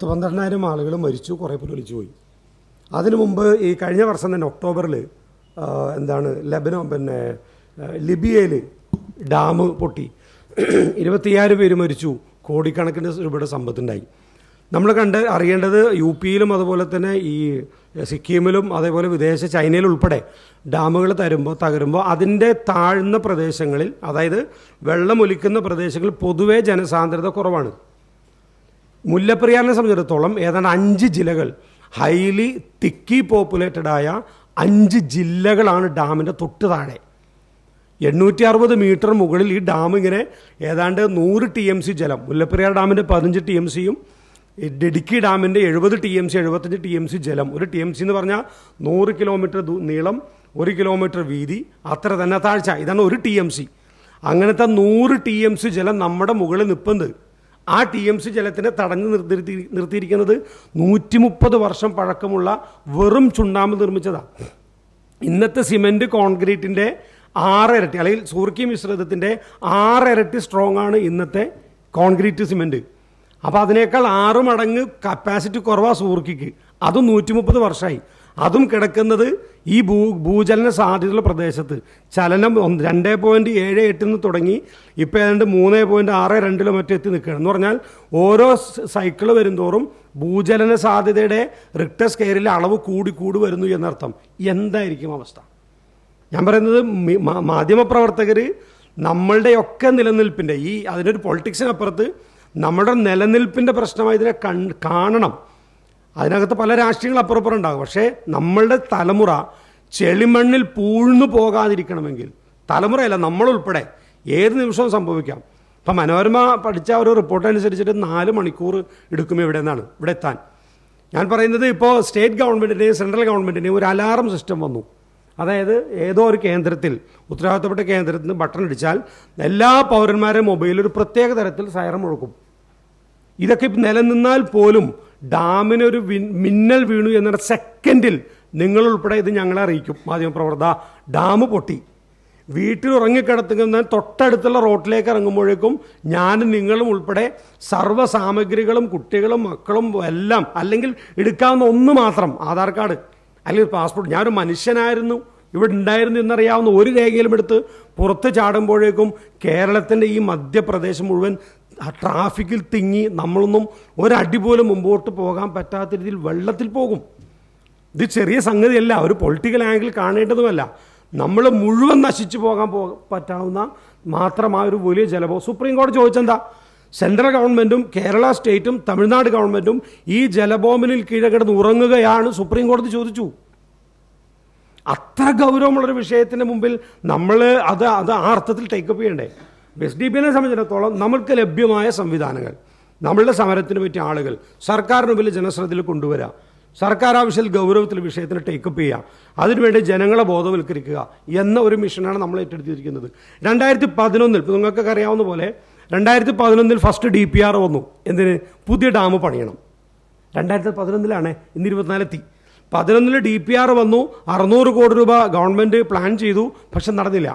12,000 ആളുകൾ മരിച്ചു, കുറേ പേർ ഒലിച്ചുപോയി. അതിനു മുമ്പ് ഈ കഴിഞ്ഞ വർഷം തന്നെ ഒക്ടോബറിൽ ലിബിയയിൽ ഡാം പൊട്ടി 25,000 പേര് മരിച്ചു, കോടിക്കണക്കിന് രൂപയുടെ സമ്പത്തുണ്ടായി. നമ്മൾ അറിയേണ്ടത് യു പിയിലും അതുപോലെ തന്നെ ഈ സിക്കിമിലും അതേപോലെ വിദേശ ചൈനയിലും ഉൾപ്പെടെ ഡാമുകൾ തകരുമ്പോൾ അതിൻ്റെ താഴ്ന്ന പ്രദേശങ്ങളിൽ, അതായത് വെള്ളമൊലിക്കുന്ന പ്രദേശങ്ങളിൽ പൊതുവേ ജനസാന്ദ്രത കുറവാണ്. മുല്ലപ്പെരിയാറിനെ സംബന്ധിച്ചിടത്തോളം ഏതാണ്ട് 5 ജില്ലകൾ, ഹൈലി തിക്കി പോപ്പുലേറ്റഡായ 5 ജില്ലകളാണ് ഡാമിൻ്റെ തൊട്ട് താഴെ. 860 മീറ്റർ മുകളിൽ ഈ ഡാം ഇങ്ങനെ ഏതാണ്ട് 100 TMC ജലം, മുല്ലപ്പെരിയാർ ഡാമിൻ്റെ 15 TMCയും ഇടുക്കി ഡാമിൻ്റെ 70 TMC 75 TMC ജലം. ഒരു TMC എന്ന് പറഞ്ഞാൽ 100 കിലോമീറ്റർ നീളം, 1 കിലോമീറ്റർ വീതി, അത്ര തന്നെ താഴ്ച. ഇതാണ് 1 TMC. അങ്ങനത്തെ 100 TMC ജലം നമ്മുടെ മുകളിൽ നിൽപ്പുണ്ട്. ആ TMC ജലത്തിനെ തടഞ്ഞു നിർത്തിയിരിക്കുന്നത് 130 വർഷം പഴക്കമുള്ള വെറും ചുണ്ണാമ്പ് നിർമ്മിച്ചതാണ്. ഇന്നത്തെ സിമെൻറ്റ് കോൺക്രീറ്റിൻ്റെ 6 ഇരട്ടി, അല്ലെങ്കിൽ സൂർക്കി മിശ്രിതത്തിൻ്റെ 6 ഇരട്ടി സ്ട്രോങ് ആണ് ഇന്നത്തെ കോൺക്രീറ്റ് സിമെൻറ്റ്. അപ്പോൾ അതിനേക്കാൾ 6 മടങ്ങ് കപ്പാസിറ്റി കുറവാണ് സൂർക്കിക്ക്. അതും 130 വർഷമായി. അതും കിടക്കുന്നത് ഈ ഭൂചലന സാധ്യതയുള്ള പ്രദേശത്ത്. ചലനം 2.78 തുടങ്ങി ഇപ്പോൾ ഏതാണ്ട് 3.62 മറ്റോ എത്തി നിൽക്കുകയാണ്. എന്ന് പറഞ്ഞാൽ ഓരോ സൈക്കിൾ വരുന്തോറും ഭൂചലന സാധ്യതയുടെ റിക്ടർ സ്കെയിലിലെ അളവ് കൂടി വരുന്നു എന്നർത്ഥം. എന്തായിരിക്കും അവസ്ഥ? ഞാൻ പറയുന്നത് മാധ്യമപ്രവർത്തകർ നമ്മളുടെയൊക്കെ നിലനിൽപ്പിൻ്റെ അതിനൊരു പൊളിറ്റിക്സിനപ്പുറത്ത് നമ്മുടെ നിലനിൽപ്പിൻ്റെ പ്രശ്നമായി ഇതിനെ കാണണം. അതിനകത്ത് പല രാഷ്ട്രീയങ്ങൾ അപ്പുറപ്പുറം ഉണ്ടാകും. പക്ഷേ നമ്മളുടെ തലമുറ ചെളിമണ്ണിൽ പൂഴ്ന്നു പോകാതിരിക്കണമെങ്കിൽ, തലമുറയല്ല നമ്മളുൾപ്പെടെ, ഏത് നിമിഷവും സംഭവിക്കാം. ഇപ്പം മനോരമ പഠിച്ച ഒരു റിപ്പോർട്ട് അനുസരിച്ചിട്ട് 4 മണിക്കൂർ എടുക്കും ഇവിടെ എത്താൻ. ഞാൻ പറയുന്നത് ഇപ്പോൾ സ്റ്റേറ്റ് ഗവൺമെൻറ്റിൻ്റെയും സെൻട്രൽ ഗവൺമെൻറ്റിൻ്റെയും ഒരു അലാറം സിസ്റ്റം വന്നു. അതായത് ഏതോ ഒരു കേന്ദ്രത്തിൽ, ഉത്തരവാദിത്തപ്പെട്ട കേന്ദ്രത്തിൽ നിന്ന് ബട്ടൺ അടിച്ചാൽ എല്ലാ പൗരന്മാരുടെയും മൊബൈലിൽ ഒരു പ്രത്യേക തരത്തിൽ സൈറൻ മുഴക്കും. ഇതൊക്കെ നിലനിന്നാൽ പോലും ഡാമിനൊരു മിന്നൽ വീണു എന്ന സെക്കൻഡിൽ നിങ്ങളുൾപ്പെടെ ഇത് ഞങ്ങളെ അറിയിക്കും. മാധ്യമപ്രവർത്തക, ഡാം പൊട്ടി. വീട്ടിൽ ഉറങ്ങിക്കിടത്തുന്ന തൊട്ടടുത്തുള്ള റോട്ടിലേക്ക് ഇറങ്ങുമ്പോഴേക്കും ഞാനും നിങ്ങളും ഉൾപ്പെടെ സർവ്വ സാമഗ്രികളും കുട്ടികളും മക്കളും എല്ലാം, അല്ലെങ്കിൽ എടുക്കാവുന്ന ഒന്ന് മാത്രം, ആധാർ കാർഡ് അല്ലെങ്കിൽ പാസ്പോർട്ട്, ഞാനൊരു മനുഷ്യനായിരുന്നു, ഇവിടെ ഉണ്ടായിരുന്നു എന്നറിയാവുന്ന ഒരു രേഖയിലും എടുത്ത് പുറത്ത് ചാടുമ്പോഴേക്കും കേരളത്തിൻ്റെ ഈ മധ്യപ്രദേശം മുഴുവൻ ട്രാഫിക്കിൽ തിങ്ങി നമ്മളൊന്നും ഒരടി പോലും മുമ്പോട്ട് പോകാൻ പറ്റാത്ത രീതിയിൽ വെള്ളത്തിൽ പോകും. ഇത് ചെറിയ സംഗതിയല്ല, ഒരു പൊളിറ്റിക്കൽ ആംഗിൾ കാണേണ്ടതുമല്ല. നമ്മൾ മുഴുവൻ നശിച്ചു പോകാൻ പറ്റാവുന്ന മാത്രമായ ഒരു വലിയ ജലബോധം. സുപ്രീം കോടതി ചോദിച്ചെന്താ? സെൻട്രൽ ഗവൺമെൻറ്റും കേരള സ്റ്റേറ്റും തമിഴ്നാട് ഗവൺമെൻറ്റും ഈ ജലബോംബിനിൽ കീഴകിടന്ന് ഉറങ്ങുകയാണ് സുപ്രീം കോടതി ചോദിച്ചു. അത്ര ഗൗരവമുള്ളൊരു വിഷയത്തിൻ്റെ മുമ്പിൽ നമ്മൾ അത് ആ അർത്ഥത്തിൽ ടേക്കപ്പ് ചെയ്യണ്ടേ? SDPനെ സംബന്ധിച്ചിടത്തോളം നമ്മൾക്ക് ലഭ്യമായ സംവിധാനങ്ങൾ, നമ്മളുടെ സമരത്തിന് പറ്റിയ ആളുകൾ സർക്കാരിന് മുമ്പിൽ ജനശ്രദ്ധയിൽ കൊണ്ടുവരിക, സർക്കാർ ആവശ്യത്തിൽ ഗൗരവത്തിൽ വിഷയത്തിന് ടേക്കപ്പ് ചെയ്യുക, അതിനുവേണ്ടി ജനങ്ങളെ ബോധവൽക്കരിക്കുക എന്ന ഒരു മിഷനാണ് നമ്മൾ ഏറ്റെടുത്തിരിക്കുന്നത്. 2011 ഇപ്പോൾ നിങ്ങൾക്കൊക്കെ അറിയാവുന്ന പോലെ 2011 ഫസ്റ്റ് DPR വന്നു. എന്തിന്? പുതിയ ഡാം പണിയണം. 2011 ഇന്ന് 24 11 DPR വന്നു. 600 കോടി രൂപ ഗവൺമെൻറ് പ്ലാൻ ചെയ്തു, പക്ഷെ നടന്നില്ല.